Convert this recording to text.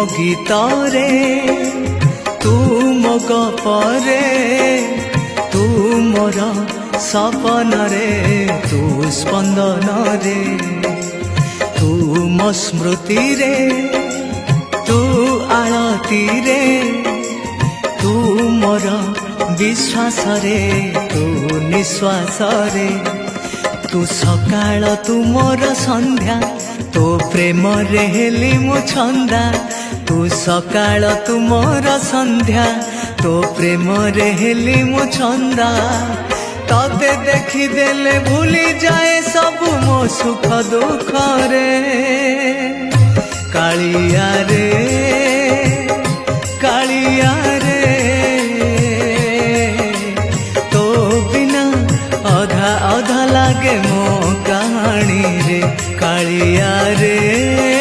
ମୋ ଗୀତରେ ତୁ ମୋ ଗପରେ ତୁ ମୋର ସପନରେ ତୁ ସ୍ପନ୍ଦନରେ ତୁ ମୋ ସ୍ମୃତିରେ ତୁ ଆଳତିରେ ତୁ ମୋର ବିଶ୍ୱାସରେ ତୁ ନିଶ୍ୱାସରେ ତୁ ସକାଳ ତୁ ମୋର ସନ୍ଧ୍ୟା ତୋ ପ୍ରେମରେ ହେଲି ମୁଁ ଛନ୍ଦା ତୁ ସକାଳ ତୁ ମୋର ସନ୍ଧ୍ୟା ତୋ ପ୍ରେମରେ ହେଲି ମୁଁ ଛନ୍ଦା ତତେ ଦେଖିଦେଲେ ଭୁଲି ଯାଏ ସବୁ ମୋ ସୁଖ ଦୁଃଖରେ କାଳିଆରେ